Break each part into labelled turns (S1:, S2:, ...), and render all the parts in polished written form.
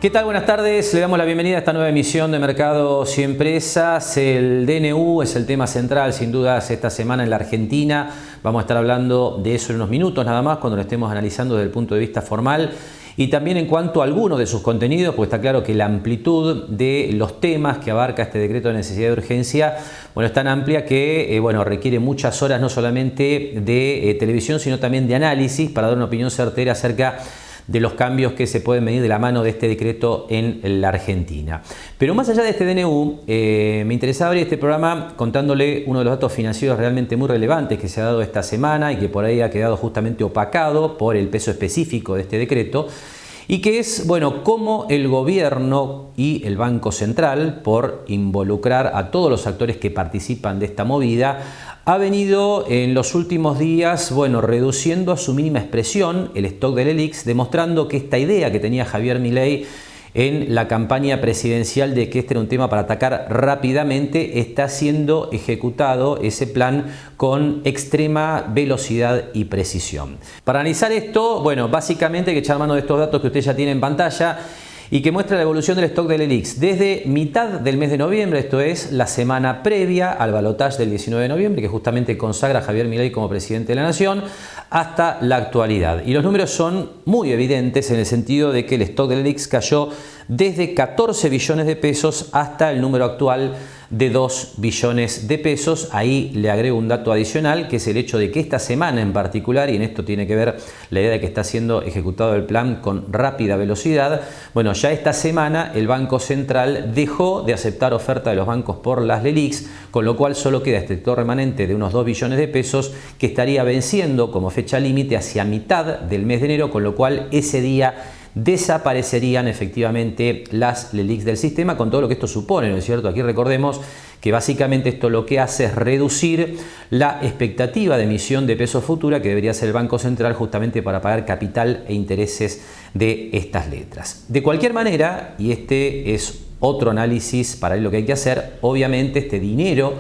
S1: ¿Qué tal? Buenas tardes. Le damos la bienvenida a esta nueva emisión de Mercados y Empresas. El DNU es el tema central, sin dudas, esta semana en la Argentina. Vamos a estar hablando de eso en unos minutos nada más, cuando lo estemos analizando desde el punto de vista formal. Y también en cuanto a algunos de sus contenidos, pues está claro que la amplitud de los temas que abarca este decreto de necesidad de urgencia, bueno, es tan amplia que requiere muchas horas no solamente de televisión, sino también de análisis para dar una opinión certera acerca de los cambios que se pueden venir de la mano de este decreto en la Argentina. Pero más allá de este DNU, me interesaba abrir este programa contándole uno de los datos financieros realmente muy relevantes que se ha dado esta semana y que por ahí ha quedado justamente opacado por el peso específico de este decreto, y que es, cómo el gobierno y el Banco Central, por involucrar a todos los actores que participan de esta movida, ha venido en los últimos días, reduciendo a su mínima expresión el stock del LELIQs, demostrando que esta idea que tenía Javier Milei en la campaña presidencial de que este era un tema para atacar rápidamente, está siendo ejecutado ese plan con extrema velocidad y precisión. Para analizar esto, básicamente hay que echar mano de estos datos que usted ya tiene en pantalla y que muestra la evolución del stock del LELIQs desde mitad del mes de noviembre, esto es la semana previa al balotaje del 19 de noviembre, que justamente consagra a Javier Milei como presidente de la Nación, hasta la actualidad. Y los números son muy evidentes en el sentido de que el stock del LELIQs cayó desde 14 billones de pesos hasta el número actual de 2 billones de pesos. Ahí le agrego un dato adicional, que es el hecho de que esta semana en particular, y en esto tiene que ver la idea de que está siendo ejecutado el plan con rápida velocidad, ya esta semana el Banco Central dejó de aceptar oferta de los bancos por las LELIQs, con lo cual solo queda este stock remanente de unos 2 billones de pesos que estaría venciendo como fecha límite hacia mitad del mes de enero, con lo cual ese día desaparecerían efectivamente las LELIQs del sistema, con todo lo que esto supone, ¿no es cierto? Aquí recordemos que básicamente esto lo que hace es reducir la expectativa de emisión de peso futura que debería hacer el Banco Central justamente para pagar capital e intereses de estas letras. De cualquier manera, y este es otro análisis para lo que hay que hacer, obviamente este dinero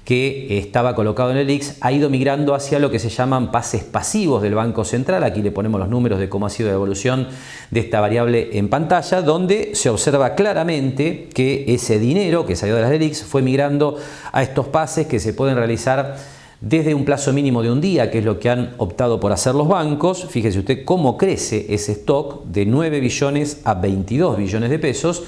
S1: que estaba colocado en el LELIQs ha ido migrando hacia lo que se llaman pases pasivos del Banco Central. Aquí le ponemos los números de cómo ha sido la evolución de esta variable en pantalla, donde se observa claramente que ese dinero que salió de las LELIQs fue migrando a estos pases que se pueden realizar desde un plazo mínimo de un día, que es lo que han optado por hacer los bancos. Fíjese usted cómo crece ese stock de 9 billones a 22 billones de pesos.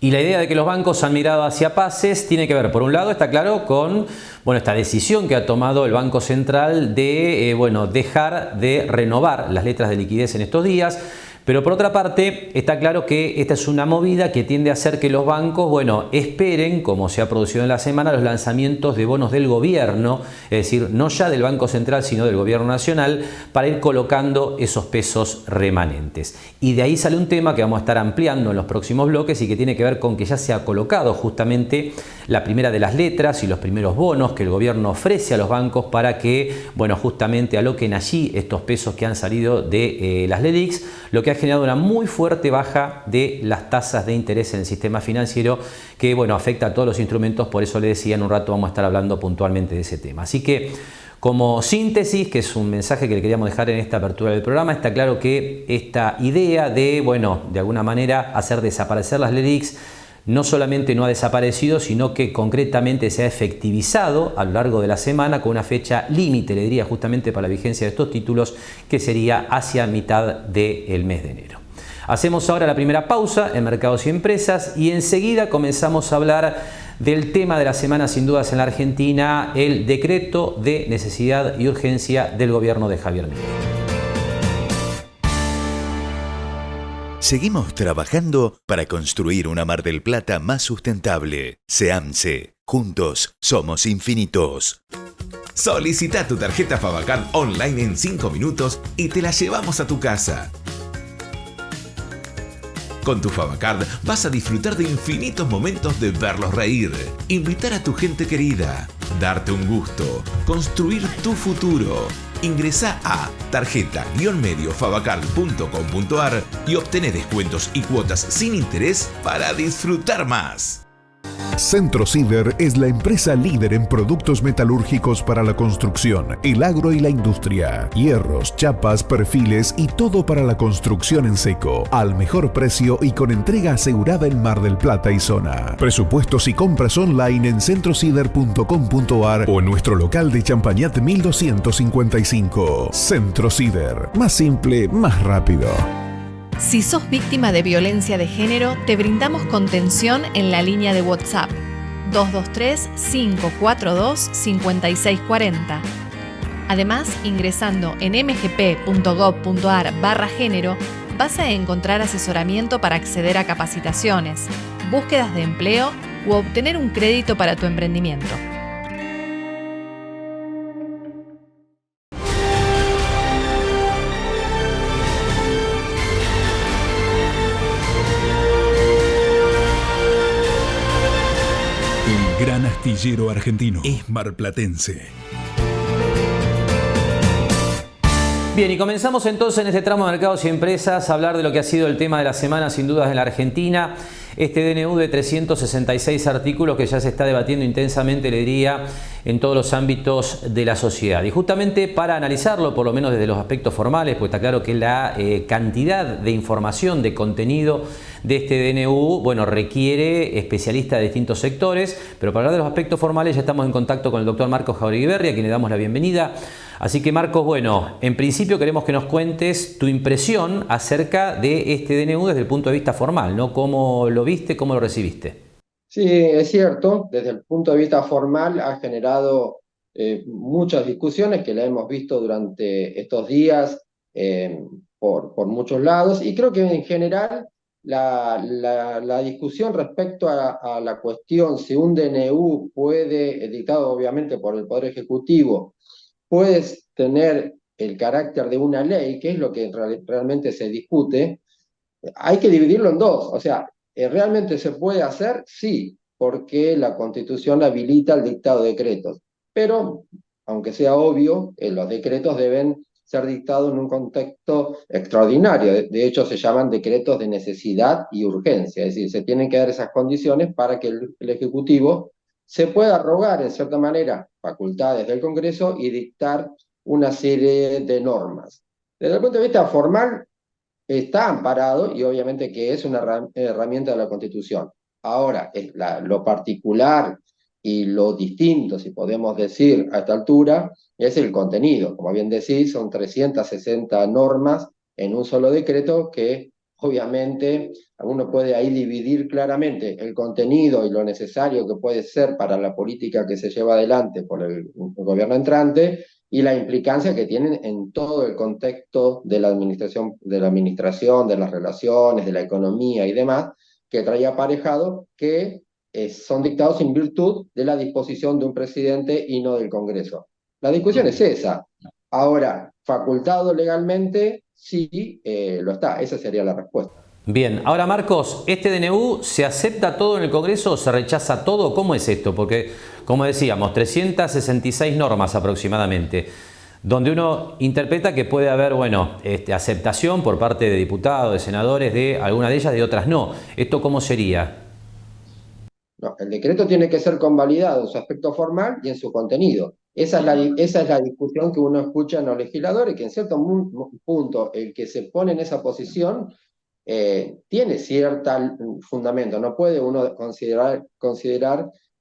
S1: Y la idea de que los bancos han mirado hacia pases tiene que ver, por un lado, está claro, con esta decisión que ha tomado el Banco Central de dejar de renovar las letras de liquidez en estos días. Pero por otra parte, está claro que esta es una movida que tiende a hacer que los bancos, esperen, como se ha producido en la semana, los lanzamientos de bonos del gobierno, es decir, no ya del Banco Central, sino del gobierno nacional, para ir colocando esos pesos remanentes. Y de ahí sale un tema que vamos a estar ampliando en los próximos bloques y que tiene que ver con que ya se ha colocado justamente la primera de las letras y los primeros bonos que el gobierno ofrece a los bancos para que, justamente aloquen allí estos pesos que han salido de las LELIQs, lo que ha generado una muy fuerte baja de las tasas de interés en el sistema financiero que afecta a todos los instrumentos. Por eso le decía, en un rato vamos a estar hablando puntualmente de ese tema. Así que, como síntesis, que es un mensaje que le queríamos dejar en esta apertura del programa, está claro que esta idea de, de alguna manera hacer desaparecer las LELIQs no solamente no ha desaparecido, sino que concretamente se ha efectivizado a lo largo de la semana con una fecha límite, le diría, justamente para la vigencia de estos títulos, que sería hacia mitad del mes de enero. Hacemos ahora la primera pausa en Mercados y Empresas y enseguida comenzamos a hablar del tema de la semana, sin dudas, en la Argentina, el decreto de necesidad y urgencia del gobierno de Javier Milei.
S2: Seguimos trabajando para construir una Mar del Plata más sustentable. SEAMSE. Juntos somos infinitos.
S3: Solicita tu tarjeta Favacard online en 5 minutos y te la llevamos a tu casa. Con tu Favacard vas a disfrutar de infinitos momentos de verlos reír, invitar a tu gente querida, darte un gusto, construir tu futuro. Ingresá a tarjeta-mediofavacard.com.ar y obtené descuentos y cuotas sin interés para disfrutar más.
S4: Centro Cider es la empresa líder en productos metalúrgicos para la construcción, el agro y la industria. Hierros, chapas, perfiles y todo para la construcción en seco, al mejor precio y con entrega asegurada en Mar del Plata y zona. Presupuestos y compras online en centrocider.com.ar o en nuestro local de Champañat 1255. Centro Cider, más simple, más rápido.
S5: Si sos víctima de violencia de género, te brindamos contención en la línea de WhatsApp 223-542-5640. Además, ingresando en mgp.gov.ar/género, vas a encontrar asesoramiento para acceder a capacitaciones, búsquedas de empleo u obtener un crédito para tu emprendimiento.
S4: El gran astillero argentino es marplatense.
S1: Bien, y comenzamos entonces en este tramo de Mercados y Empresas a hablar de lo que ha sido el tema de la semana, sin dudas, en la Argentina. Este DNU de 366 artículos que ya se está debatiendo intensamente, le diría, en todos los ámbitos de la sociedad. Y justamente para analizarlo, por lo menos desde los aspectos formales, pues está claro que la cantidad de información, de contenido de este DNU, bueno, requiere especialistas de distintos sectores, pero para hablar de los aspectos formales ya estamos en contacto con el doctor Marcos Jauregui-Berri, a quien le damos la bienvenida. Así que, Marcos, bueno, en principio queremos que nos cuentes tu impresión acerca de este DNU desde el punto de vista formal, ¿no? ¿Cómo lo viste, cómo lo recibiste?
S6: Sí, es cierto, desde el punto de vista formal ha generado muchas discusiones que la hemos visto durante estos días por muchos lados, y creo que en general la discusión respecto a la cuestión si un DNU puede, dictado obviamente por el Poder Ejecutivo, puede tener el carácter de una ley, que es lo que realmente se discute, hay que dividirlo en dos. O sea, ¿realmente se puede hacer? Sí, porque la Constitución habilita el dictado de decretos. Pero, aunque sea obvio, los decretos deben ser dictados en un contexto extraordinario. De hecho, se llaman decretos de necesidad y urgencia. Es decir, se tienen que dar esas condiciones para que el Ejecutivo se pueda arrogar, en cierta manera, facultades del Congreso y dictar una serie de normas. Desde el punto de vista formal, está amparado y obviamente que es una herramienta de la Constitución. Ahora, lo particular y lo distinto, si podemos decir a esta altura, es el contenido. Como bien decís, son 360 normas en un solo decreto que obviamente uno puede ahí dividir claramente el contenido y lo necesario que puede ser para la política que se lleva adelante por el gobierno entrante, y la implicancia que tienen en todo el contexto de la administración, de las relaciones, de la economía y demás, que trae aparejado que son dictados en virtud de la disposición de un presidente y no del Congreso. La discusión es esa. Ahora, facultado legalmente, sí lo está. Esa sería la respuesta.
S1: Bien, ahora, Marcos, ¿este DNU se acepta todo en el Congreso o se rechaza todo? ¿Cómo es esto? Porque, como decíamos, 366 normas aproximadamente, donde uno interpreta que puede haber, bueno, aceptación por parte de diputados, de senadores, de algunas de ellas, de otras no. ¿Esto cómo sería?
S6: No, el decreto tiene que ser convalidado en su aspecto formal y en su contenido. Esa es la discusión que uno escucha en los legisladores, que en cierto punto el que se pone en esa posición tiene cierto fundamento. No puede uno considerar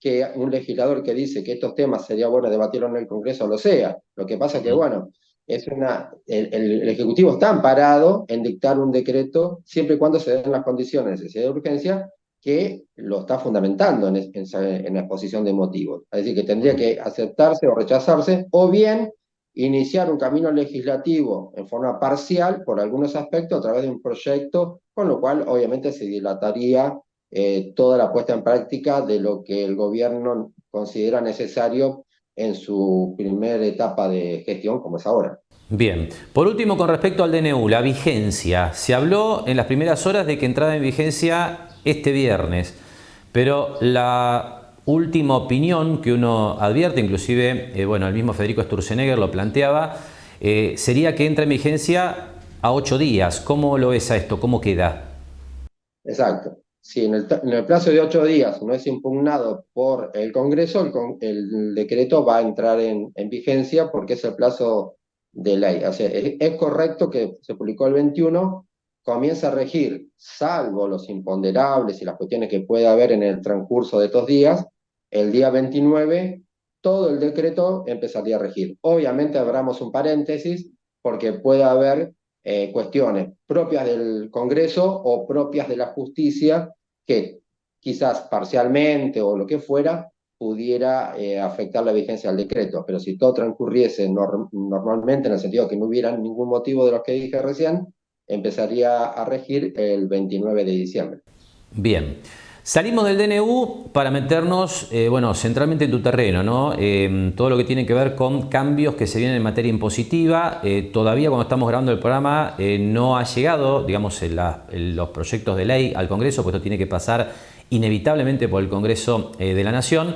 S6: que un legislador que dice que estos temas sería bueno debatirlo en el Congreso lo sea. Lo que pasa que, bueno, el Ejecutivo está amparado en dictar un decreto siempre y cuando se den las condiciones de necesidad de urgencia, que lo está fundamentando en la exposición de motivos. Es decir, que tendría que aceptarse o rechazarse, o bien iniciar un camino legislativo en forma parcial por algunos aspectos a través de un proyecto, con lo cual obviamente se dilataría toda la puesta en práctica de lo que el gobierno considera necesario en su primera etapa de gestión, como es ahora.
S1: Bien, por último, con respecto al DNU, la vigencia. Se habló en las primeras horas de que entraba en vigencia este viernes, pero la última opinión que uno advierte, inclusive bueno, el mismo Federico Sturzenegger lo planteaba, sería que entra en vigencia a 8 días. ¿Cómo lo ves a esto? ¿Cómo queda?
S6: Exacto. si en el plazo de 8 días no es impugnado por el Congreso, el decreto va a entrar en vigencia porque es el plazo de ley. O sea, es correcto que se publicó el 21, comienza a regir, salvo los imponderables y las cuestiones que pueda haber en el transcurso de estos días, el día 29, todo el decreto empezaría a regir. Obviamente abramos un paréntesis porque puede haber cuestiones propias del Congreso o propias de la justicia que quizás parcialmente o lo que fuera pudiera afectar la vigencia del decreto, pero si todo transcurriese normalmente, en el sentido de que no hubiera ningún motivo de los que dije recién, empezaría a regir el 29 de diciembre.
S1: Bien. Salimos del DNU para meternos, bueno, centralmente en tu terreno, ¿no? Todo lo que tiene que ver con cambios que se vienen en materia impositiva. Todavía cuando estamos grabando el programa no ha llegado, digamos, los proyectos de ley al Congreso, pues esto tiene que pasar inevitablemente por el Congreso de la Nación,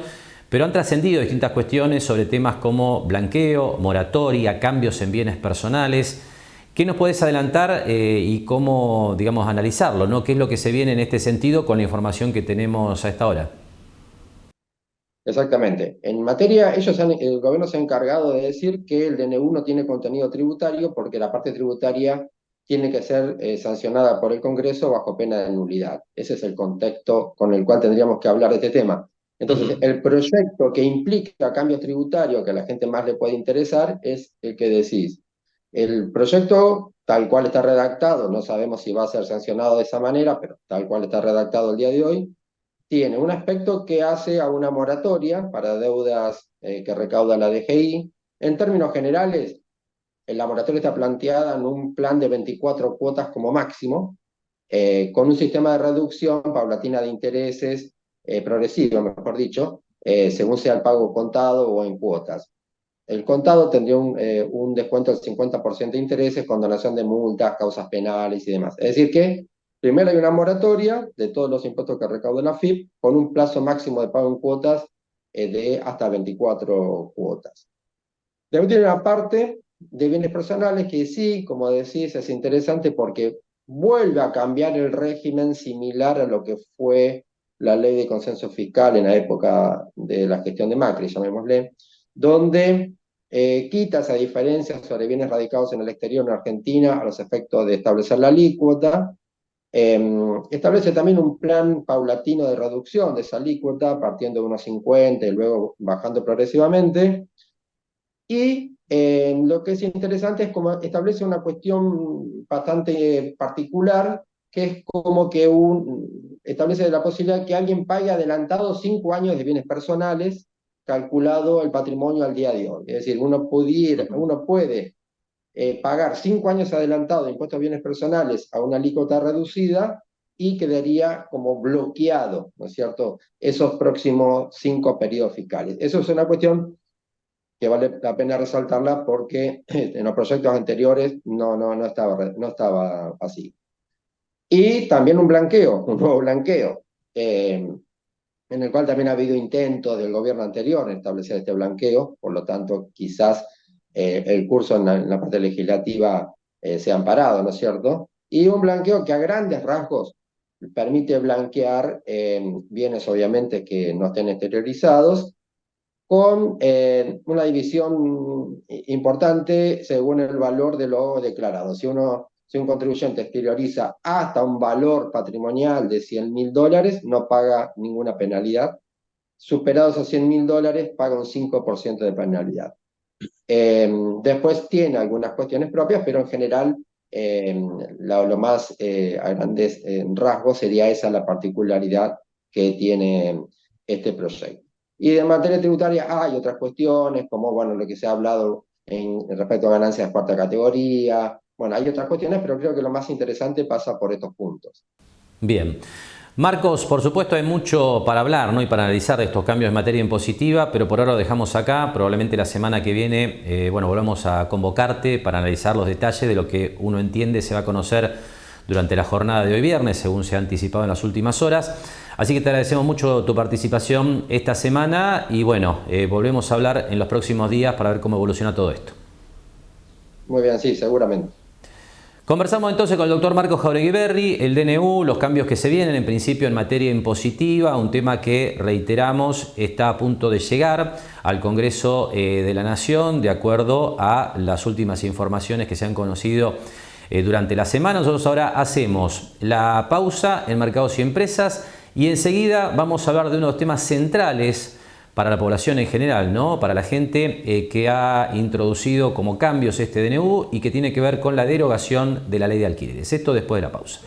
S1: pero han trascendido distintas cuestiones sobre temas como blanqueo, moratoria, cambios en bienes personales. ¿Qué nos puedes adelantar y cómo, digamos, analizarlo, ¿no? ¿Qué es lo que se viene en este sentido con la información que tenemos a esta hora?
S6: Exactamente. En materia, el gobierno se ha encargado de decir que el DNU no tiene contenido tributario porque la parte tributaria tiene que ser sancionada por el Congreso bajo pena de nulidad. Ese es el contexto con el cual tendríamos que hablar de este tema. Entonces, el proyecto que implica cambios tributarios que a la gente más le puede interesar es el que decís. El proyecto, tal cual está redactado, no sabemos si va a ser sancionado de esa manera, pero tal cual está redactado el día de hoy, tiene un aspecto que hace a una moratoria para deudas que recauda la DGI. En términos generales, la moratoria está planteada en un plan de 24 cuotas como máximo, con un sistema de reducción paulatina de intereses, progresivo, mejor dicho, según sea el pago contado o en cuotas. El contado tendría un descuento del 50% de intereses, condonación de multas, causas penales y demás. Es decir que primero hay una moratoria de todos los impuestos que recauda la AFIP con un plazo máximo de pago en cuotas de hasta 24 cuotas. Después tiene una parte de bienes personales que sí, como decís, es interesante porque vuelve a cambiar el régimen similar a lo que fue la ley de consenso fiscal en la época de la gestión de Macri, llamémosle, donde quita esa diferencia sobre bienes radicados en el exterior en Argentina a los efectos de establecer la alícuota. Establece también un plan paulatino de reducción de esa alícuota, partiendo de unos 50 y luego bajando progresivamente. Y lo que es interesante es como establece una cuestión bastante particular, que es como que establece la posibilidad de que alguien pague adelantado 5 años de bienes personales, calculado el patrimonio al día de hoy. Es decir, uno puede pagar 5 años adelantado de impuestos a bienes personales a una alícuota reducida y quedaría como bloqueado, ¿no es cierto?, esos próximos 5 periodos fiscales. Eso es una cuestión que vale la pena resaltarla porque en los proyectos anteriores no estaba así. Y también un nuevo blanqueo, en el cual también ha habido intentos del gobierno anterior en establecer este blanqueo, por lo tanto quizás el curso en la parte legislativa se ha amparado, ¿no es cierto? Y un blanqueo que a grandes rasgos permite blanquear bienes obviamente que no estén exteriorizados, con una división importante según el valor de lo declarado. Si un contribuyente exterioriza hasta un valor patrimonial de $100.000, no paga ninguna penalidad. Superados a $100.000, paga un 5% de penalidad. Después tiene algunas cuestiones propias, pero en general lo más a grandes rasgos sería esa la particularidad que tiene este proyecto. Y de materia tributaria hay otras cuestiones, como bueno, lo que se ha hablado respecto a ganancias de cuarta categoría. Bueno, hay otras cuestiones, pero creo que lo más interesante pasa por estos puntos.
S1: Bien. Marcos, por supuesto hay mucho para hablar, ¿no?, y para analizar de estos cambios en materia impositiva, pero por ahora lo dejamos acá. Probablemente la semana que viene volvamos a convocarte para analizar los detalles de lo que uno entiende se va a conocer durante la jornada de hoy viernes, según se ha anticipado en las últimas horas. Así que te agradecemos mucho tu participación esta semana y bueno, volvemos a hablar en los próximos días para ver cómo evoluciona todo esto.
S6: Muy bien, sí, seguramente.
S1: Conversamos entonces con el doctor Marcos Jáuregui Berry, el DNU, los cambios que se vienen en principio en materia impositiva, un tema que, reiteramos, está a punto de llegar al Congreso de la Nación, de acuerdo a las últimas informaciones que se han conocido durante la semana. Nosotros ahora hacemos la pausa en Mercados y Empresas y enseguida vamos a hablar de uno de los temas centrales para la población en general, ¿no? Para la gente que ha introducido como cambios este DNU y que tiene que ver con la derogación de la ley de alquileres. Esto después de la pausa.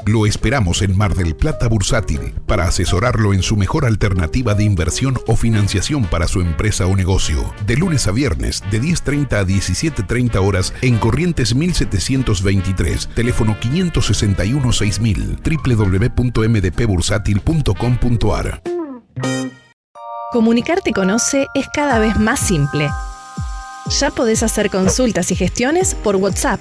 S4: Lo esperamos en Mar del Plata Bursátil para asesorarlo en su mejor alternativa de inversión o financiación para su empresa o negocio. De lunes a viernes, de 10:30 a 17:30 horas en Corrientes 1723, teléfono 561-6000, www.mdpbursátil.com.ar.
S5: Comunicarte con OCE es cada vez más simple. Ya podés hacer consultas y gestiones por WhatsApp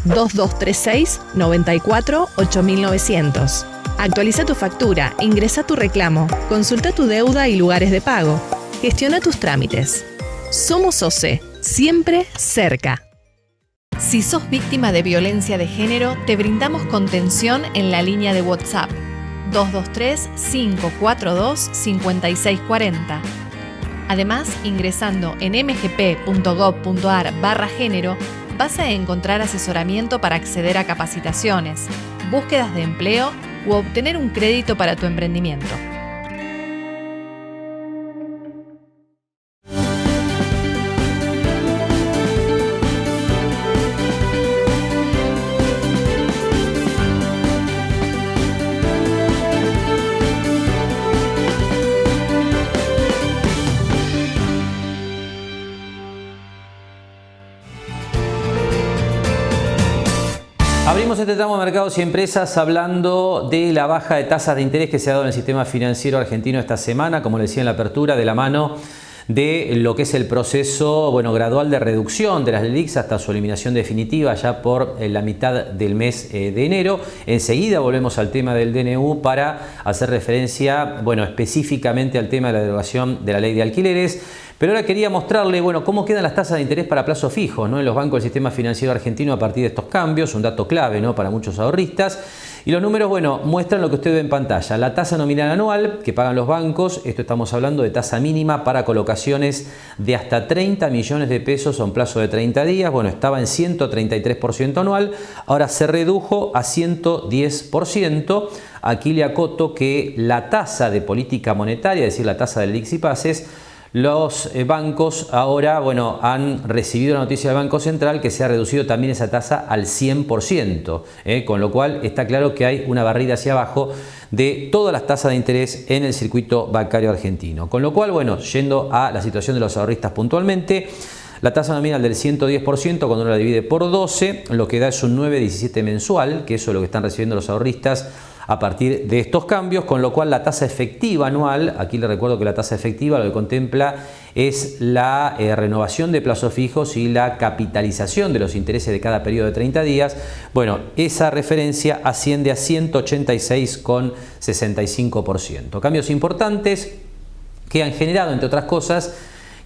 S5: 2236 94 8900. Actualiza tu factura, ingresa tu reclamo, consulta tu deuda y lugares de pago. Gestiona tus trámites. Somos OCE, siempre cerca. Si sos víctima de violencia de género, te brindamos contención en la línea de WhatsApp 223 542 5640. Además, ingresando en mgp.gov.ar/género, vas a encontrar asesoramiento para acceder a capacitaciones, búsquedas de empleo u obtener un crédito para tu emprendimiento.
S1: Abrimos este tramo de Mercados y Empresas hablando de la baja de tasas de interés que se ha dado en el sistema financiero argentino esta semana, como le decía en la apertura, de la mano de lo que es el proceso gradual de reducción de las LELIQs hasta su eliminación definitiva ya por la mitad del mes de enero. Enseguida volvemos al tema del DNU para hacer referencia específicamente al tema de la derogación de la ley de alquileres. Pero ahora quería mostrarle cómo quedan las tasas de interés para plazo fijo, ¿no?, en los bancos del sistema financiero argentino a partir de estos cambios, un dato clave, ¿no?, para muchos ahorristas. Y los números, muestran lo que usted ve en pantalla. La tasa nominal anual que pagan los bancos, esto estamos hablando de tasa mínima para colocaciones de hasta 30 millones de pesos a un plazo de 30 días. Estaba en 133% anual, ahora se redujo a 110%. Aquí le acoto que la tasa de política monetaria, es decir, la tasa del LELIQs y pases, los bancos ahora han recibido la noticia del Banco Central que se ha reducido también esa tasa al 100%, con lo cual está claro que hay una barrida hacia abajo de todas las tasas de interés en el circuito bancario argentino. Con lo cual, yendo a la situación de los ahorristas puntualmente, la tasa nominal del 110% cuando uno la divide por 12, lo que da es un 9,17 mensual, que eso es lo que están recibiendo los ahorristas a partir de estos cambios, con lo cual la tasa efectiva anual, aquí le recuerdo que la tasa efectiva lo que contempla es la renovación de plazos fijos y la capitalización de los intereses de cada periodo de 30 días. Esa referencia asciende a 186,65%. Cambios importantes que han generado, entre otras cosas,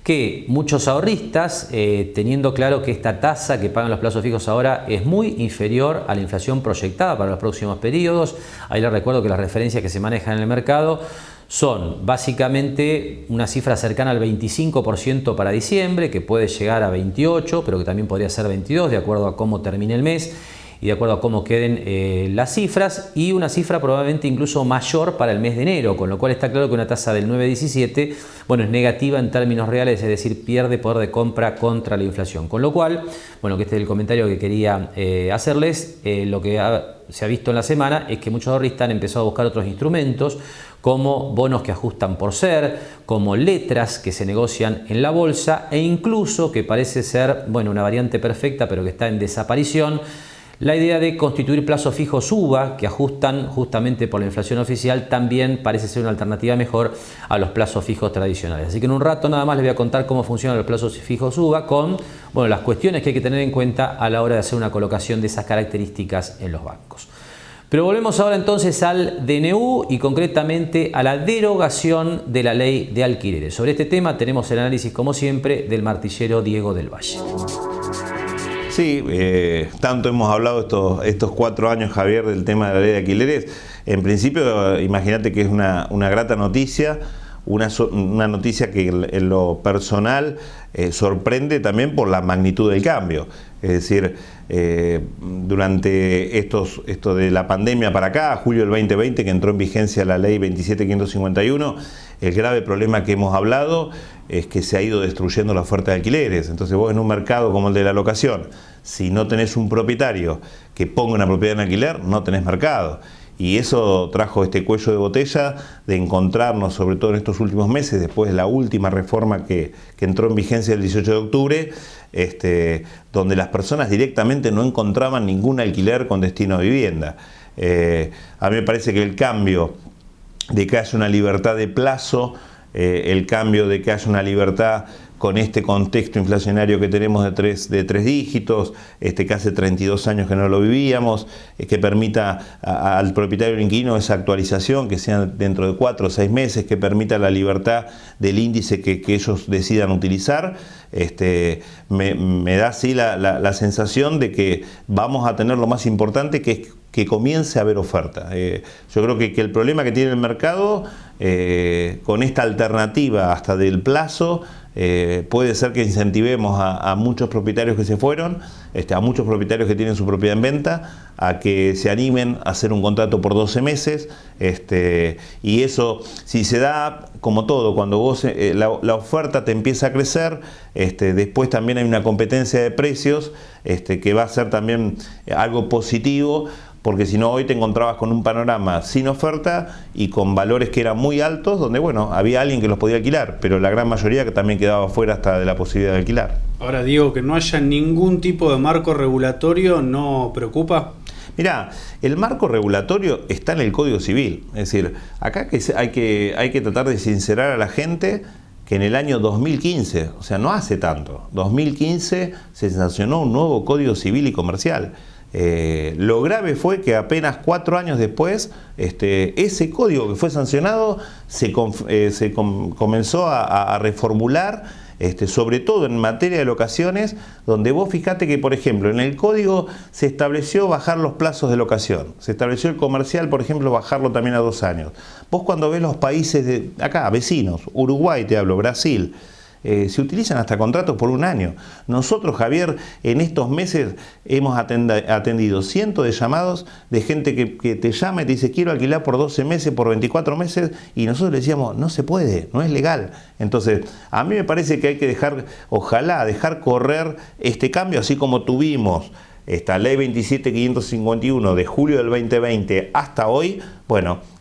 S1: que muchos ahorristas, teniendo claro que esta tasa que pagan los plazos fijos ahora es muy inferior a la inflación proyectada para los próximos periodos. Ahí les recuerdo que las referencias que se manejan en el mercado son básicamente una cifra cercana al 25% para diciembre, que puede llegar a 28%, pero que también podría ser 22% de acuerdo a cómo termine el mes y de acuerdo a cómo queden las cifras, y una cifra probablemente incluso mayor para el mes de enero, con lo cual está claro que una tasa del 9,17 es negativa en términos reales, es decir, pierde poder de compra contra la inflación. Con lo cual, que este es el comentario que quería hacerles. Lo que se ha visto en la semana es que muchos ahorristas han empezado a buscar otros instrumentos, como bonos que ajustan por ser, como letras que se negocian en la bolsa, e incluso, que parece ser una variante perfecta pero que está en desaparición, La idea de constituir plazos fijos UVA, que ajustan justamente por la inflación oficial, también parece ser una alternativa mejor a los plazos fijos tradicionales. Así que en un rato nada más les voy a contar cómo funcionan los plazos fijos UVA con las cuestiones que hay que tener en cuenta a la hora de hacer una colocación de esas características en los bancos. Pero volvemos ahora entonces al DNU y concretamente a la derogación de la ley de alquileres. Sobre este tema tenemos el análisis, como siempre, del martillero Diego del Valle.
S7: Sí, tanto hemos hablado estos 4 años, Javier, del tema de la ley de alquileres. En principio, imagínate que es una grata noticia, una noticia que en lo personal sorprende también por la magnitud del cambio. Es decir, durante esto de la pandemia para acá, julio del 2020, que entró en vigencia la ley 27.551, el grave problema que hemos hablado es que se ha ido destruyendo la oferta de alquileres. Entonces vos en un mercado como el de la locación, si no tenés un propietario que ponga una propiedad en alquiler, no tenés mercado. Y eso trajo este cuello de botella de encontrarnos, sobre todo en estos últimos meses, después de la última reforma que entró en vigencia el 18 de octubre, donde las personas directamente no encontraban ningún alquiler con destino a vivienda. A mí me parece que el cambio de que haya una libertad de plazo, el cambio de que haya una libertad con este contexto inflacionario que tenemos de tres dígitos, que hace 32 años que no lo vivíamos, que permita al propietario o inquilino esa actualización, que sea dentro de 4 o 6 meses, que permita la libertad del índice que ellos decidan utilizar, me da así la sensación de que vamos a tener lo más importante, que es que comience a haber oferta. Yo creo que el problema que tiene el mercado, con esta alternativa hasta del plazo, puede ser que incentivemos a muchos propietarios que se fueron, a muchos propietarios que tienen su propiedad en venta, a que se animen a hacer un contrato por 12 meses, y eso, si se da, como todo, cuando vos la oferta te empieza a crecer, después también hay una competencia de precios, que va a ser también algo positivo, porque si no hoy te encontrabas con un panorama sin oferta y con valores que eran muy altos, donde había alguien que los podía alquilar, pero la gran mayoría que también quedaba fuera hasta de la posibilidad de alquilar.
S8: Ahora, Diego, que no haya ningún tipo de marco regulatorio, ¿no preocupa?
S7: Mirá, el marco regulatorio está en el Código Civil, es decir, acá hay que tratar de sincerar a la gente que en el año 2015, o sea, no hace tanto, 2015 se sancionó un nuevo Código Civil y Comercial. Lo grave fue que apenas 4 años después, ese código que fue sancionado se comenzó a reformular, sobre todo en materia de locaciones, donde vos fijate que, por ejemplo, en el código se estableció bajar los plazos de locación, se estableció el comercial, por ejemplo, bajarlo también a 2 años. Vos cuando ves los países de acá, vecinos, Uruguay te hablo, Brasil, se utilizan hasta contratos por 1 año. Nosotros, Javier, en estos meses hemos atendido cientos de llamados de gente que te llama y te dice quiero alquilar por 12 meses, por 24 meses, y nosotros le decíamos no se puede, no es legal. Entonces, a mí me parece que hay que dejar correr este cambio, así como tuvimos esta ley 27.551 de julio del 2020 hasta hoy.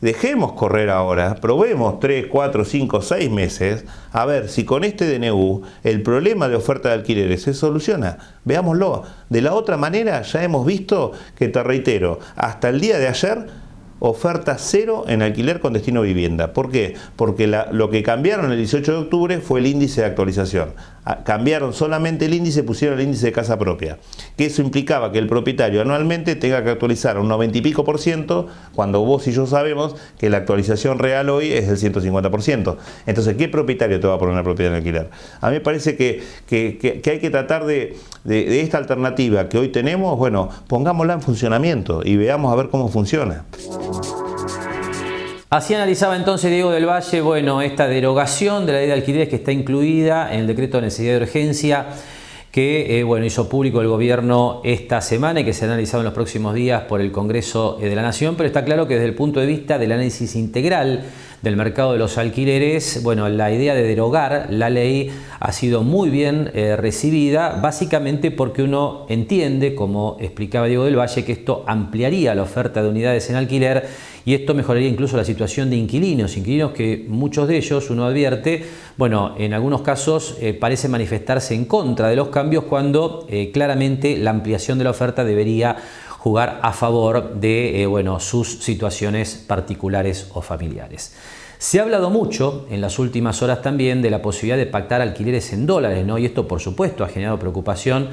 S7: Dejemos correr ahora, probemos 3, 4, 5, 6 meses, a ver si con este DNU el problema de oferta de alquileres se soluciona. Veámoslo. De la otra manera ya hemos visto que, te reitero, hasta el día de ayer, oferta cero en alquiler con destino a vivienda. ¿Por qué? Porque lo que cambiaron el 18 de octubre fue el índice de actualización. Cambiaron solamente el índice, pusieron el índice de casa propia. Que eso implicaba que el propietario anualmente tenga que actualizar un 90 y pico %, cuando vos y yo sabemos que la actualización real hoy es del 150%. Entonces, ¿qué propietario te va a poner una propiedad en alquiler? A mí me parece que hay que tratar de esta alternativa que hoy tenemos, pongámosla en funcionamiento y veamos a ver cómo funciona.
S1: Así analizaba entonces Diego del Valle, esta derogación de la ley de alquileres que está incluida en el decreto de necesidad de urgencia que hizo público el gobierno esta semana y que se ha analizado en los próximos días por el Congreso de la Nación, pero está claro que desde el punto de vista del análisis integral del mercado de los alquileres, la idea de derogar la ley ha sido muy bien recibida, básicamente porque uno entiende, como explicaba Diego del Valle, que esto ampliaría la oferta de unidades en alquiler y esto mejoraría incluso la situación de inquilinos que muchos de ellos, uno advierte, en algunos casos parece manifestarse en contra de los cambios cuando claramente la ampliación de la oferta debería jugar a favor de sus situaciones particulares o familiares. Se ha hablado mucho en las últimas horas también de la posibilidad de pactar alquileres en dólares, ¿no? Y esto, por supuesto, ha generado preocupación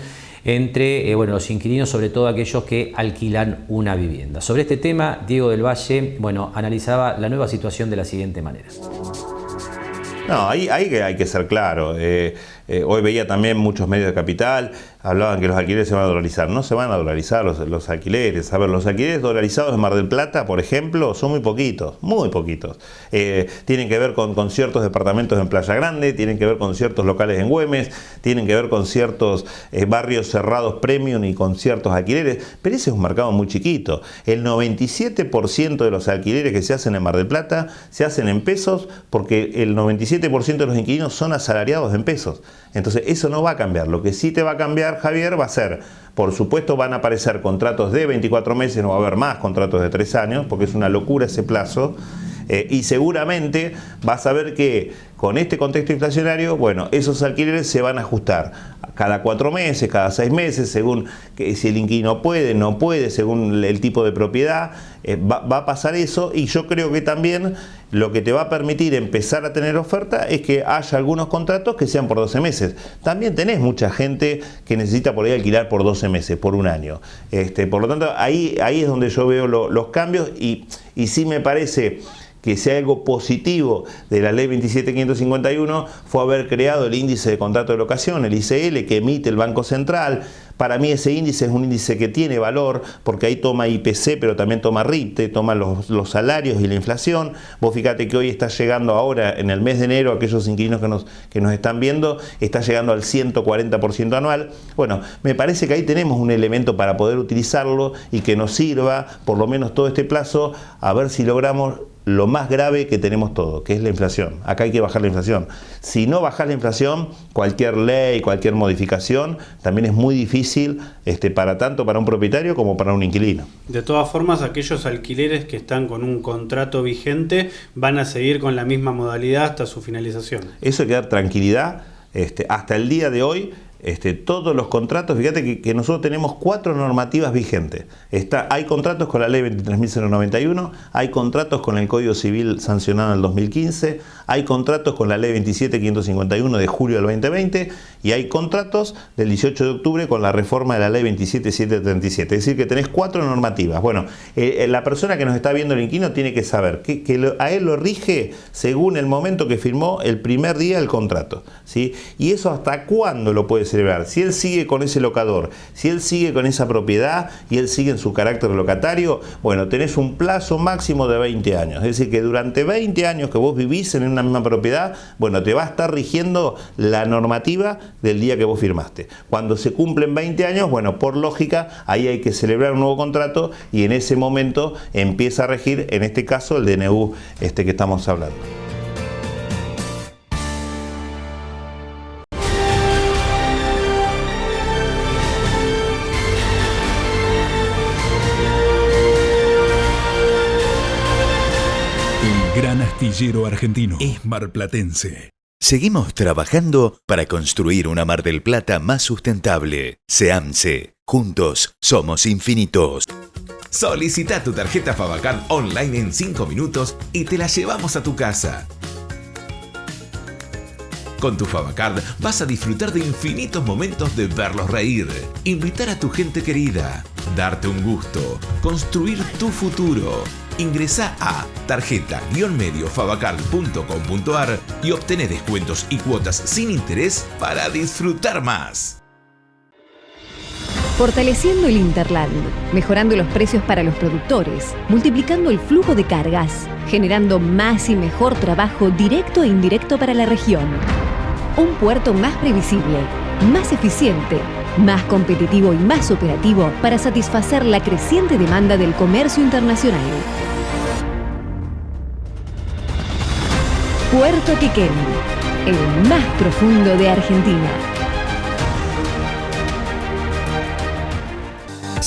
S1: entre los inquilinos, sobre todo aquellos que alquilan una vivienda. Sobre este tema, Diego del Valle analizaba la nueva situación de la siguiente manera.
S7: No, ahí hay que ser claro. Hoy veía también muchos medios de capital, hablaban que los alquileres se van a dolarizar. No se van a dolarizar los alquileres. A ver, los alquileres dolarizados en Mar del Plata, por ejemplo, son muy poquitos, muy poquitos. Tienen que ver con ciertos departamentos en Playa Grande, tienen que ver con ciertos locales en Güemes, tienen que ver con ciertos barrios cerrados premium y con ciertos alquileres, pero ese es un mercado muy chiquito. El 97% de los alquileres que se hacen en Mar del Plata se hacen en pesos, porque el 97% de los inquilinos son asalariados en pesos. Entonces eso no va a cambiar. Lo que sí te va a cambiar, Javier, va a ser, por supuesto, van a aparecer contratos de 24 meses, no va a haber más contratos de 3 años, porque es una locura ese plazo. Y seguramente vas a ver que con este contexto inflacionario, esos alquileres se van a ajustar cada 4 meses, cada 6 meses, según que si el inquilino puede, no puede, según el tipo de propiedad, va a pasar eso. Y yo creo que también lo que te va a permitir empezar a tener oferta es que haya algunos contratos que sean por 12 meses. También tenés mucha gente que necesita por ahí alquilar por 12 meses, por un año. Por lo tanto, ahí es donde yo veo los cambios y sí me parece que sea algo positivo de la ley 27.551 fue haber creado el índice de contrato de locación, el ICL, que emite el Banco Central. Para mí ese índice es un índice que tiene valor porque ahí toma IPC, pero también toma RIPTE, toma los salarios y la inflación. Vos fíjate que hoy está llegando ahora, en el mes de enero, aquellos inquilinos que nos están viendo, está llegando al 140% anual. Me parece que ahí tenemos un elemento para poder utilizarlo y que nos sirva, por lo menos todo este plazo, a ver si logramos lo más grave que tenemos todo, que es la inflación. Acá hay que bajar la inflación. Si no bajas la inflación, cualquier ley, cualquier modificación, también es muy difícil tanto para un propietario como para un inquilino.
S8: De todas formas, aquellos alquileres que están con un contrato vigente van a seguir con la misma modalidad hasta su finalización. Eso hay que dar tranquilidad.
S7: Hasta el día de hoy, todos los contratos, fíjate que nosotros tenemos 4 normativas vigentes. Hay contratos con la ley 23.091, hay contratos con el Código Civil sancionado en el 2015, hay contratos con la ley 27.551 de julio del 2020 y hay contratos del 18 de octubre con la reforma de la ley 27.737. Es decir, que tenés 4 normativas. La persona que nos está viendo, el inquilino, tiene que saber que a él lo rige según el momento que firmó el primer día del contrato, ¿sí? Y eso hasta cuándo lo puede celebrar. Si él sigue con ese locador, si él sigue con esa propiedad y él sigue en su carácter locatario, tenés un plazo máximo de 20 años. Es decir, que durante 20 años que vos vivís en una misma propiedad, te va a estar rigiendo la normativa del día que vos firmaste. Cuando se cumplen 20 años, por lógica, ahí hay que celebrar un nuevo contrato y en ese momento empieza a regir, en este caso, el DNU que estamos hablando.
S4: Gran astillero argentino es marplatense.
S2: Seguimos trabajando para construir una Mar del Plata más sustentable. SEAMSE. Juntos somos infinitos.
S3: Solicita tu tarjeta Favacard online en 5 minutos y te la llevamos a tu casa. Con tu Favacard vas a disfrutar de infinitos momentos de verlos reír, invitar a tu gente querida, darte un gusto, construir tu futuro. Ingresá a tarjeta-mediofavacard.com.ar y obtené descuentos y cuotas sin interés para disfrutar más.
S9: Fortaleciendo el Interland, mejorando los precios para los productores, multiplicando el flujo de cargas, generando más y mejor trabajo directo e indirecto para la región. Un puerto más previsible, más eficiente, más competitivo y más operativo para satisfacer la creciente demanda del comercio internacional. Puerto Quequén, el más profundo de Argentina.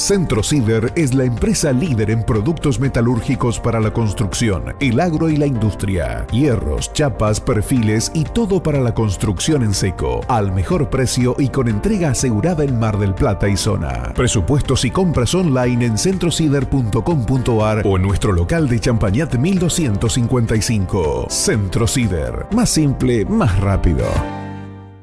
S4: Centro Cider es la empresa líder en productos metalúrgicos para la construcción, el agro y la industria. Hierros, chapas, perfiles y todo para la construcción en seco. Al mejor precio y con entrega asegurada en Mar del Plata y zona. Presupuestos y compras online en centrocider.com.ar o en nuestro local de Champañat 1255. Centro Cider. Más simple, más rápido.